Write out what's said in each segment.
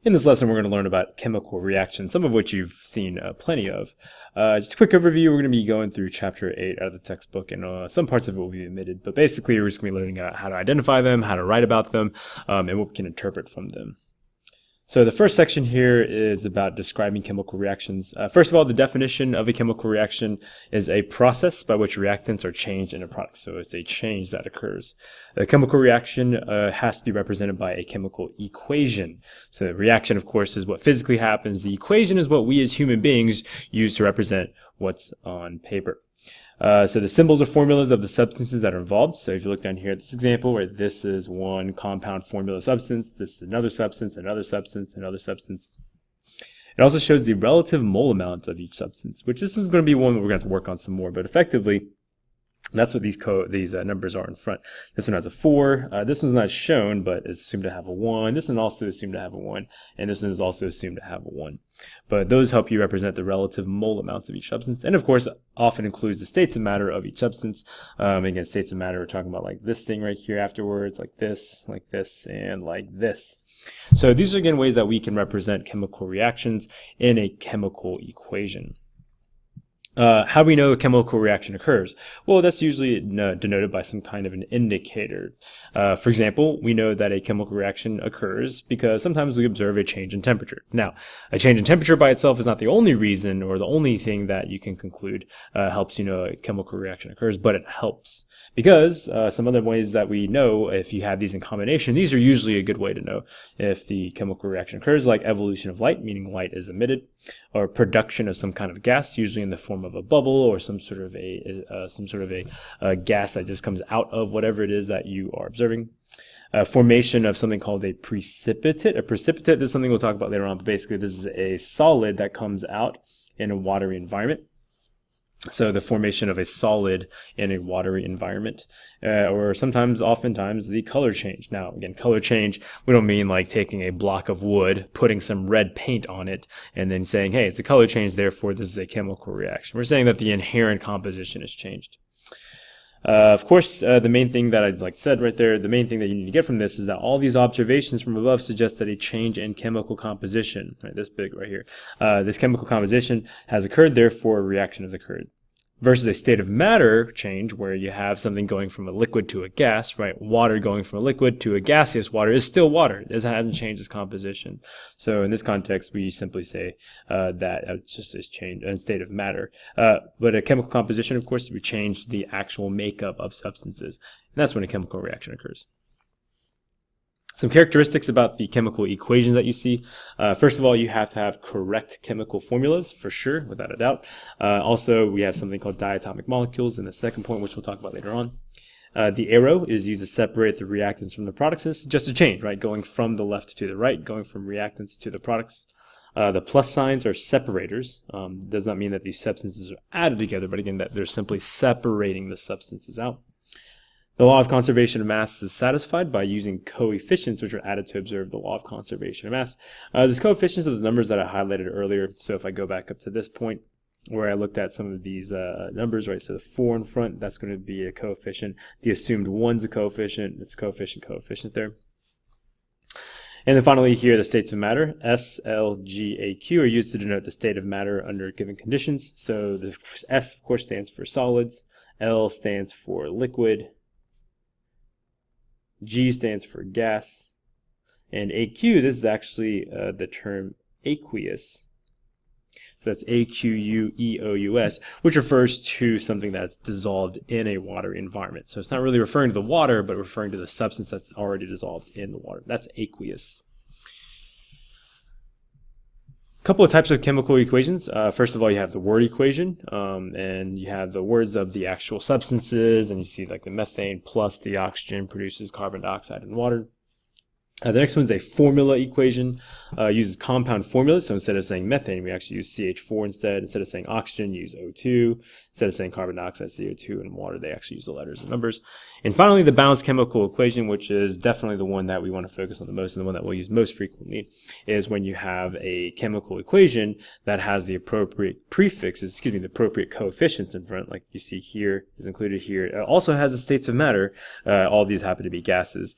In this lesson, we're going to learn about chemical reactions, some of which you've seen plenty of. Just a quick overview, we're going to be going through Chapter 8 out of the textbook, and some parts of it will be omitted. But basically, we're just going to be learning how to identify them, how to write about them, and what we can interpret from them. So the first section here is about describing chemical reactions. First of all, the definition of a chemical reaction is a process by which reactants are changed in a product. So it's a change that occurs. The chemical reaction has to be represented by a chemical equation. So the reaction, of course, is what physically happens. The equation is what we as human beings use to represent what's on paper. So the symbols are formulas of the substances that are involved. So if you look down here at this example, where this is one compound formula substance, this is another substance, another substance, another substance. It also shows the relative mole amounts of each substance, which this is going to be one that we're going to have to work on some more. But effectively, that's what these numbers are in front. This one has a 4. This one's not shown, but is assumed to have a 1. This one also assumed to have a 1. And this one is also assumed to have a 1. But those help you represent the relative mole amounts of each substance. And of course, often includes the states of matter of each substance. Again, states of matter, we're talking about like this thing right here afterwards, like this, and like this. So these are, again, ways that we can represent chemical reactions in a chemical equation. How do we know a chemical reaction occurs? Well, that's usually denoted by some kind of an indicator. For example, we know that a chemical reaction occurs because sometimes we observe a change in temperature. Now, a change in temperature by itself is not the only reason or the only thing that you can conclude helps you know a chemical reaction occurs, but it helps. Because some other ways that we know if you have these in combination, these are usually a good way to know if the chemical reaction occurs, like evolution of light, meaning light is emitted, or production of some kind of gas, usually in the form of a bubble or some sort of a gas that just comes out of whatever it is that you are observing. Formation of something called a precipitate. A precipitate, this is something we'll talk about later on, but basically this is a solid that comes out in a watery environment. So the formation of a solid in a watery environment, or oftentimes, the color change. Now, again, color change, we don't mean like taking a block of wood, putting some red paint on it, and then saying, hey, it's a color change, therefore this is a chemical reaction. We're saying that the inherent composition is changed. Of course, the main thing that I said right there, the main thing that you need to get from this is that all these observations from above suggest that a change in chemical composition, right, this big right here, this chemical composition has occurred, therefore a reaction has occurred. Versus a state of matter change where you have something going from a liquid to a gas, right? Water going from a liquid to a gaseous water is still water. It hasn't changed its composition. So in this context, we simply say that it's just a change in state of matter. But a chemical composition, of course, we change the actual makeup of substances. And that's when a chemical reaction occurs. Some characteristics about the chemical equations that you see. First of all, you have to have correct chemical formulas, for sure, without a doubt. Also, we have something called diatomic molecules in the second point, which we'll talk about later on. The arrow is used to separate the reactants from the products. This is just a change, right? Going from the left to the right, going from reactants to the products. The plus signs are separators. Does not mean that these substances are added together, but again, that they're simply separating the substances out. The law of conservation of mass is satisfied by using coefficients which are added to observe the law of conservation of mass. These coefficients are the numbers that I highlighted earlier. So if I go back up to this point where I looked at some of these numbers, right? So the 4 in front, that's going to be a coefficient. The assumed 1's a coefficient. It's coefficient there. And then finally here, the states of matter, S, L, G, A, Q, are used to denote the state of matter under given conditions. So the S, of course, stands for solids. L stands for liquid. G stands for gas, and AQ, this is actually the term aqueous. So that's AQUEOUS, which refers to something that's dissolved in a water environment. So it's not really referring to the water, but referring to the substance that's already dissolved in the water. That's aqueous. A couple of types of chemical equations. First of all, you have the word equation, and you have the words of the actual substances, and you see like the methane plus the oxygen produces carbon dioxide and water. The next one is a formula equation, uses compound formulas. So instead of saying methane, we actually use CH4 instead. Instead of saying oxygen, use O2. Instead of saying carbon dioxide, CO2, and water, they actually use the letters and numbers. And finally, the balanced chemical equation, which is definitely the one that we want to focus on the most and the one that we'll use most frequently, is when you have a chemical equation that has the appropriate prefixes, the appropriate coefficients in front, like you see here is included here. It also has the states of matter. All these happen to be gases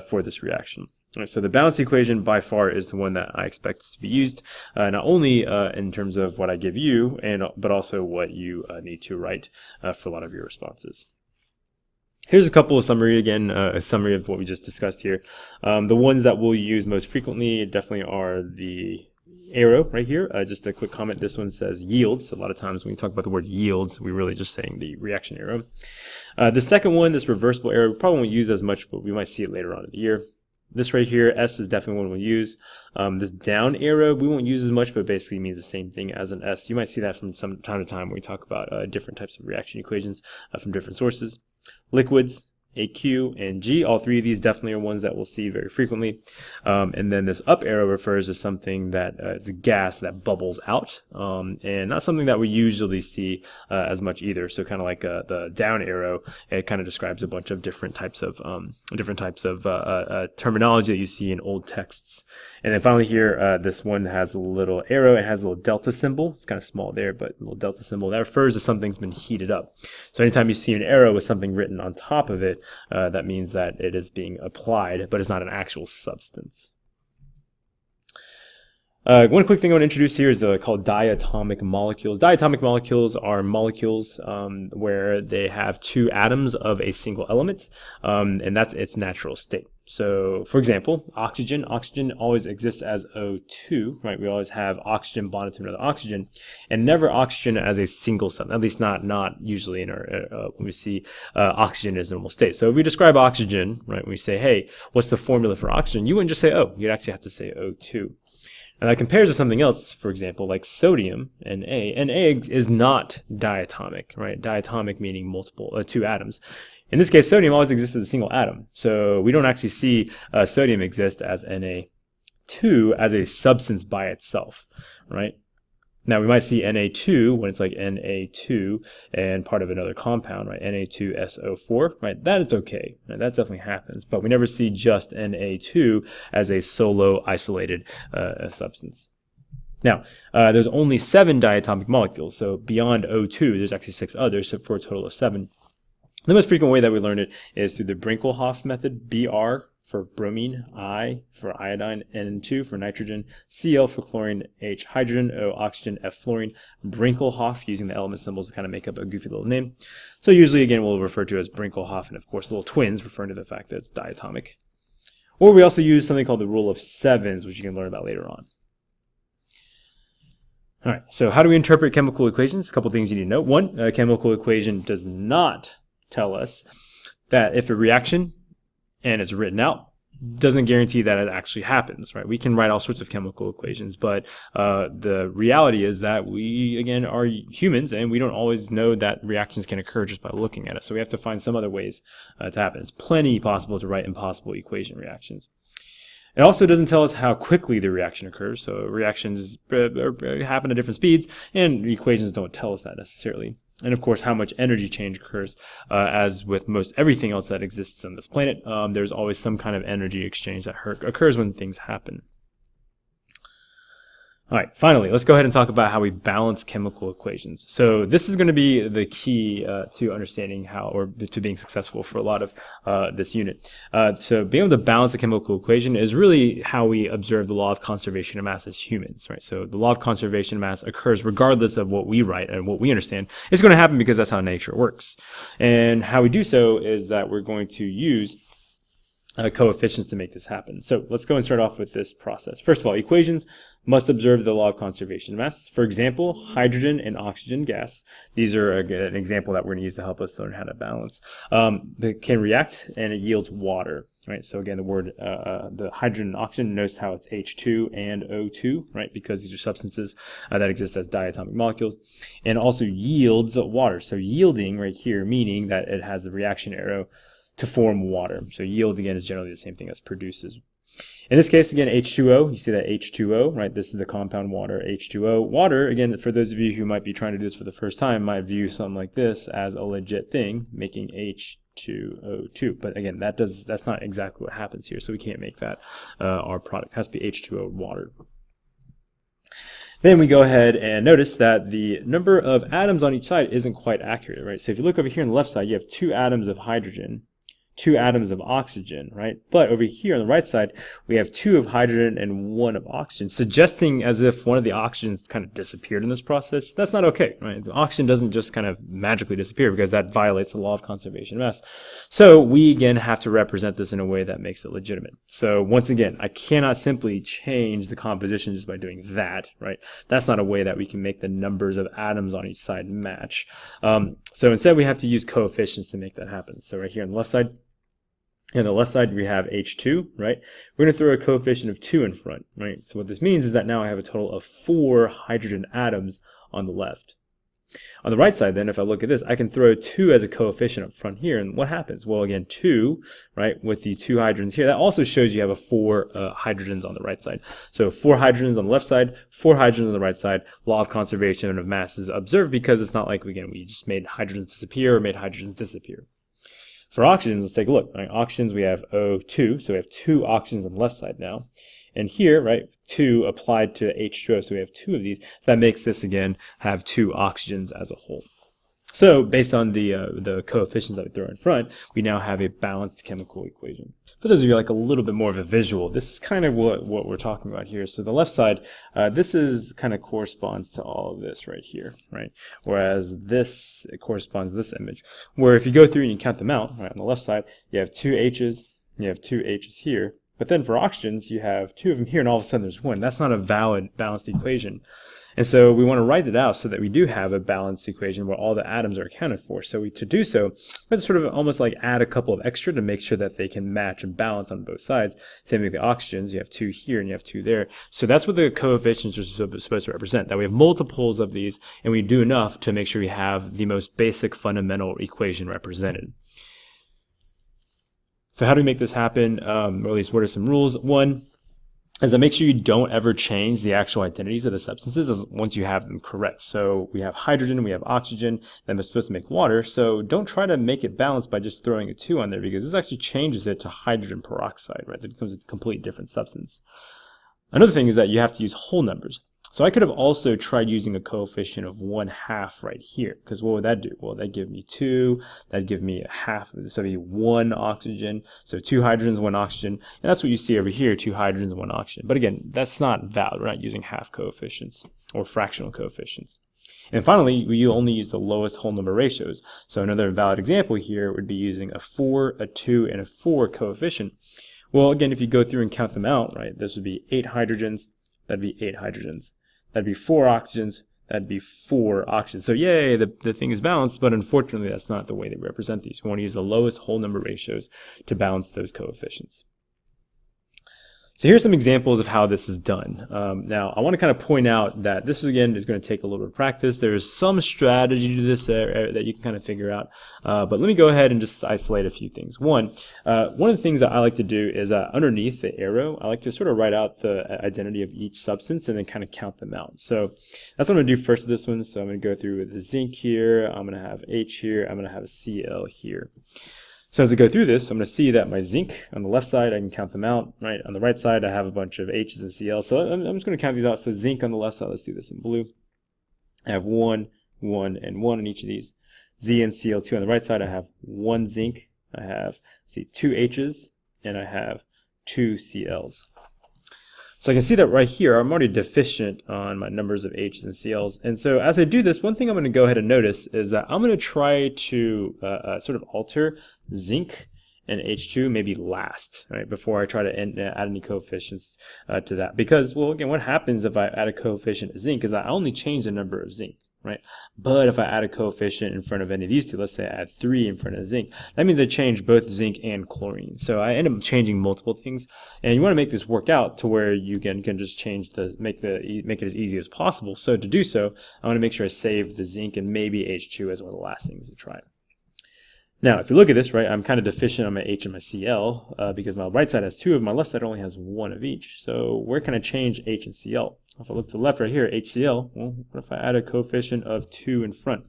for this reaction. All right, so the balanced equation by far is the one that I expect to be used, not only in terms of what I give you, but also what you need to write for a lot of your responses. Here's a couple of summary again, a summary of what we just discussed here. The ones that we'll use most frequently definitely are the arrow right here. Just a quick comment. This one says yields. A lot of times when we talk about the word yields, we're really just saying the reaction arrow. The second one, this reversible arrow, we probably won't use as much, but we might see it later on in the year. This right here, S, is definitely one we'll use. This down arrow, we won't use as much, but basically means the same thing as an S. You might see that from some time to time when we talk about different types of reaction equations from different sources. Liquids, AQ, and G, all three of these definitely are ones that we'll see very frequently. And then this up arrow refers to something that is a gas that bubbles out, and not something that we usually see as much either. So kind of like the down arrow, it kind of describes a bunch of different types of terminology that you see in old texts. And then finally here, this one has a little arrow. It has a little delta symbol. It's kind of small there, but a little delta symbol. That refers to something's been heated up. So anytime you see an arrow with something written on top of it, that means that it is being applied, but it's not an actual substance. One quick thing I want to introduce here is called diatomic molecules. Diatomic molecules are molecules where they have two atoms of a single element, and that's its natural state. So, for example, oxygen always exists as O2, right? We always have oxygen bonded to another oxygen, and never oxygen as a single substance, at least not usually in our, when we see oxygen as normal state. So if we describe oxygen, right, when we say, hey, what's the formula for oxygen? You wouldn't just say O, you'd actually have to say O2. And that compares to something else, for example, like sodium, Na. Na is not diatomic, right? Diatomic meaning multiple, two atoms. In this case, sodium always exists as a single atom. So we don't actually see sodium exist as Na2 as a substance by itself, right? Now we might see Na2 when it's like Na2 and part of another compound, right? Na2SO4, right? That it's okay. Right? That definitely happens. But we never see just Na2 as a solo isolated substance. Now, there's only 7 diatomic molecules. So beyond O2, there's actually 6 others, so for a total of 7. The most frequent way that we learn it is through the Brinkelhoff method, Br for bromine, I for iodine, N2 for nitrogen, Cl for chlorine, H hydrogen, O oxygen, F fluorine, Brinkelhoff, using the element symbols to kind of make up a goofy little name. So usually, again, we'll refer to as Brinkelhoff, and of course, little twins, referring to the fact that it's diatomic. Or we also use something called the rule of sevens, which you can learn about later on. All right, so how do we interpret chemical equations? A couple things you need to know. One, a chemical equation does not tell us that if a reaction and it's written out, doesn't guarantee that it actually happens, right? We can write all sorts of chemical equations, but the reality is that we, again, are humans, and we don't always know that reactions can occur just by looking at it. So we have to find some other ways to happen. It's plenty possible to write impossible equation reactions. It also doesn't tell us how quickly the reaction occurs. So reactions happen at different speeds, and the equations don't tell us that necessarily. And of course, how much energy change occurs. As with most everything else that exists on this planet, there's always some kind of energy exchange that occurs when things happen. All right, finally, let's go ahead and talk about how we balance chemical equations. So this is going to be the key to understanding how, or to being successful for a lot of this unit. So being able to balance the chemical equation is really how we observe the law of conservation of mass as humans, right? So the law of conservation of mass occurs regardless of what we write and what we understand. It's going to happen because that's how nature works. And how we do so is that we're going to use coefficients to make this happen. So let's go and start off with this process. First of all, equations must observe the law of conservation of mass. For example, hydrogen and oxygen gas. These are an example that we're going to use to help us learn how to balance. They can react and it yields water, right? So again, the word, the hydrogen and oxygen, notice how it's H2 and O2, right? Because these are substances that exist as diatomic molecules, and also yields water. So yielding right here, meaning that it has the reaction arrow to form water. So yield, again, is generally the same thing as produces. In this case, again, H2O, you see that H2O, right? This is the compound water, H2O. Water, again, for those of you who might be trying to do this for the first time, might view something like this as a legit thing, making H2O2. But again, that's not exactly what happens here, so we can't make that our product. It has to be H2O water. Then we go ahead and notice that the number of atoms on each side isn't quite accurate, right? So if you look over here on the left side, you have 2 atoms of hydrogen, 2 atoms of oxygen, right? But over here on the right side, we have 2 of hydrogen and 1 of oxygen, suggesting as if one of the oxygens kind of disappeared in this process. That's not okay, right? The oxygen doesn't just kind of magically disappear because that violates the law of conservation of mass. So we again have to represent this in a way that makes it legitimate. So once again, I cannot simply change the composition just by doing that, right? That's not a way that we can make the numbers of atoms on each side match. So instead we have to use coefficients to make that happen. So right here on the left side, we have H2, right? We're going to throw a coefficient of 2 in front, right? So what this means is that now I have a total of 4 hydrogen atoms on the left. On the right side then, if I look at this, I can throw 2 as a coefficient up front here, and what happens? Well, again, 2, right, with the 2 hydrogens here, that also shows you have a 4 hydrogens on the right side. So 4 hydrogens on the left side, 4 hydrogens on the right side. Law of conservation of mass is observed because it's not like, again, we just made hydrogens disappear or made hydrogens disappear. For oxygens, let's take a look. Right, oxygens, we have O2, so we have 2 oxygens on the left side now. And here, right, 2 applied to H2O, so we have 2 of these. So that makes this, again, have 2 oxygens as a whole. So based on the coefficients that we throw in front, we now have a balanced chemical equation. For those of you like a little bit more of a visual, this is kind of what we're talking about here. So the left side, this is kind of corresponds to all of this right here, right? Whereas this corresponds to this image. Where if you go through and you count them out, right, on the left side, you have 2 H's, you have 2 H's here. But then for oxygens, you have 2 of them here, and all of a sudden there's 1. That's not a valid balanced equation. And so we want to write it out so that we do have a balanced equation where all the atoms are accounted for. So to do so, we have to sort of almost like add a couple of extra to make sure that they can match and balance on both sides. Same thing with the oxygens. You have 2 here and you have 2 there. So that's what the coefficients are supposed to represent, that we have multiples of these and we do enough to make sure we have the most basic fundamental equation represented. So how do we make this happen? Or at least what are some rules? One is to make sure you don't ever change the actual identities of the substances once you have them correct. So we have hydrogen, we have oxygen, then we're supposed to make water. So don't try to make it balanced by just throwing a 2 on there, because this actually changes it to hydrogen peroxide, right? That becomes a completely different substance. Another thing is that you have to use whole numbers. So I could have also tried using a coefficient of 1/2 right here, because what would that do? Well, that'd give me 2, that'd give me a half, so that'd be 1 oxygen, so 2 hydrogens, 1 oxygen, and that's what you see over here, 2 hydrogens and 1 oxygen. But again, that's not valid. We're not using half coefficients or fractional coefficients. And finally, we only use the lowest whole number ratios. So another valid example here would be using a 4, a 2, and a 4 coefficient. Well, again, if you go through and count them out, right, this would be 8 hydrogens, that'd be 8 hydrogens. That'd be 4 oxygens, that'd be 4 oxygens. So yay, the thing is balanced, but unfortunately that's not the way they represent these. We want to use the lowest whole number ratios to balance those coefficients. So here's some examples of how this is done. Now, I want to kind of point out that this, again, is going to take a little bit of practice. There's some strategy to this that you can kind of figure out. But let me go ahead and just isolate a few things. One of the things that I like to do is underneath the arrow, I like to sort of write out the identity of each substance and then kind of count them out. So that's what I'm going to do first with this one. So I'm going to go through with the zinc here. I'm going to have H here. I'm going to have a Cl here. So as I go through this, I'm going to see that my zinc on the left side, I can count them out, right? On the right side, I have a bunch of H's and Cl. So I'm just going to count these out. So zinc on the left side, let's do this in blue. I have 1, 1, and 1 in each of these. Z and Cl2 on the right side, I have 1 zinc. I have, 2 H's, and I have 2 Cl's. So I can see that right here, I'm already deficient on my numbers of H's and Cl's. And so as I do this, one thing I'm going to go ahead and notice is that I'm going to try to sort of alter zinc and H2 maybe last, right, before I try to add any coefficients to that. Because, well, again, what happens if I add a coefficient of zinc is I only change the number of zinc, right? But if I add a coefficient in front of any of these two, let's say I add 3 in front of zinc, that means I change both zinc and chlorine. So I end up changing multiple things, and you want to make this work out to where you can just change make it as easy as possible. So to do so, I want to make sure I save the zinc and maybe H2 as one of the last things to try. Now, if you look at this, right, I'm kind of deficient on my H and my Cl because my right side has 2 of them, my left side only has 1 of each. So where can I change H and Cl? If I look to the left right here, HCl, well, what if I add a coefficient of 2 in front?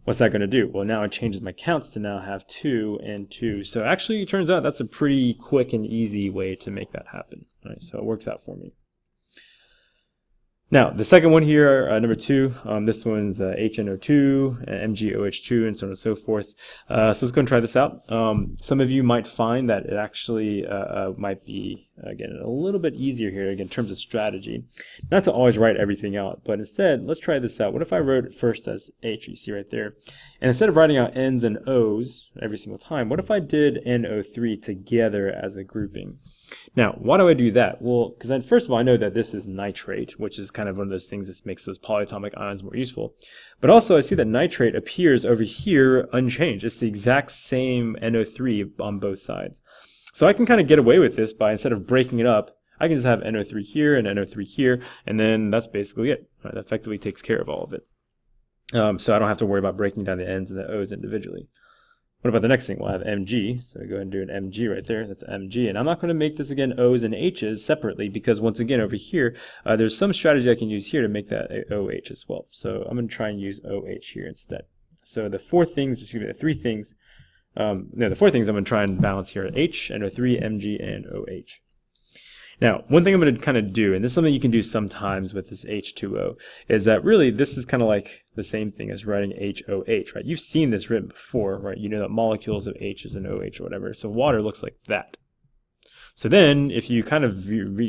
What's that going to do? Well, now it changes my counts to now have 2 and 2. So actually, it turns out that's a pretty quick and easy way to make that happen. Right? So it works out for me. Now, the second one here, number 2, this one's HNO2, MgOH2, and so on and so forth. So let's go and try this out. Some of you might find that it actually might be, again, a little bit easier here, again, in terms of strategy. Not to always write everything out, but instead, let's try this out. What if I wrote it first as H, you see right there? And instead of writing out N's and O's every single time, what if I did NO3 together as a grouping? Now, why do I do that? Well, because first of all, I know that this is nitrate, which is kind of one of those things that makes those polyatomic ions more useful. But also, I see that nitrate appears over here unchanged. It's the exact same NO3 on both sides. So I can kind of get away with this by, instead of breaking it up, I can just have NO3 here and NO3 here, and then that's basically it. Right? That effectively takes care of all of it. So I don't have to worry about breaking down the N's and the O's individually. What about the next thing? We'll have Mg, so go ahead and do an Mg right there. That's Mg, and I'm not going to make this, again, O's and H's separately, because once again, over here, there's some strategy I can use here to make that OH as well. So I'm going to try and use OH here instead. So the four things, excuse me, the three things, the four things I'm going to try and balance here are H, NO3, Mg, and OH. Now, one thing I'm going to kind of do, and this is something you can do sometimes with this H2O, is that really this is kind of like the same thing as writing HOH, right? You've seen this written before, right? You know that molecules of H is an OH or whatever. So water looks like that. So then if you kind of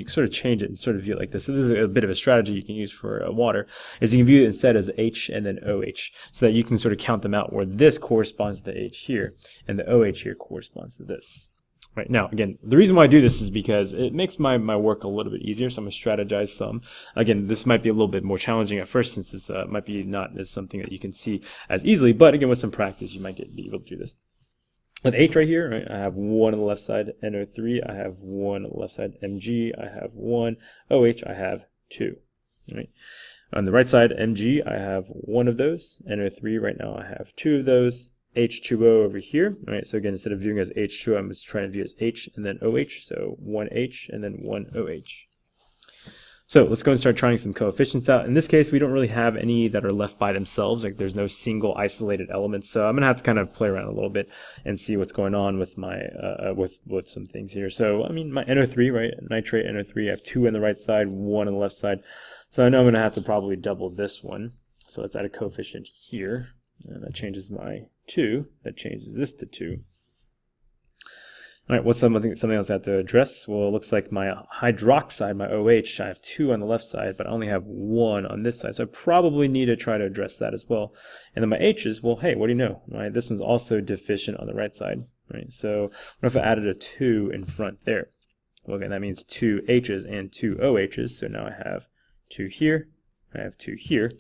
sort of change it and sort of view it like this, so this is a bit of a strategy you can use for water, is you can view it instead as H and then OH, so that you can sort of count them out where this corresponds to the H here and the OH here corresponds to this. Right, now, again, the reason why I do this is because it makes my work a little bit easier, so I'm going to strategize some. Again, this might be a little bit more challenging at first, since this might be not as something that you can see as easily, but again, with some practice, you might be able to do this. With H right here, right, I have 1 on the left side, NO3, I have 1 on the left side, Mg, I have 1, OH, I have 2. Right? On the right side, Mg, I have 1 of those, NO3, right now I have 2 of those, H2O over here. All right, so again, instead of viewing as H2O, I'm just trying to view as H and then OH, so 1 H and then 1 OH. So let's go and start trying some coefficients out. In this case, we don't really have any that are left by themselves, like there's no single isolated elements, so I'm going to have to kind of play around a little bit and see what's going on with my with some things here. So, I mean, my NO3, right, nitrate NO3, I have 2 on the right side, 1 on the left side, so I know I'm going to have to probably double this one. So let's add a coefficient here, and that changes my 2, that changes this to 2. All right, what's something else I have to address? Well, it looks like my hydroxide, my OH, I have 2 on the left side, but I only have 1 on this side, so I probably need to try to address that as well. And then my H's, well, hey, what do you know? Right, this one's also deficient on the right side. Right, so what if I added a 2 in front there? Well, again, that means 2 H's and 2 OH's, so now I have 2 here, I have 2 here.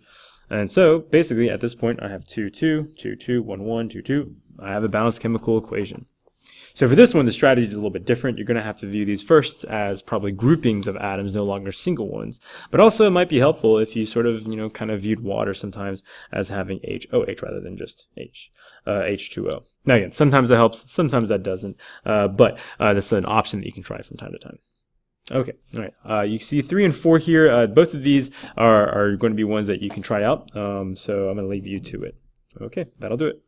And so, basically, at this point, I have 2, 2, 2, 2, 1, 1, 2, 2. I have a balanced chemical equation. So for this one, the strategy is a little bit different. You're going to have to view these first as probably groupings of atoms, no longer single ones. But also, it might be helpful if you sort of, kind of viewed water sometimes as having HOH rather than just H2O. Now, again, sometimes that helps, sometimes that doesn't. But this is an option that you can try from time to time. Okay, all right. You see 3 and 4 here. Both of these are going to be ones that you can try out. So I'm going to leave you to it. Okay, that'll do it.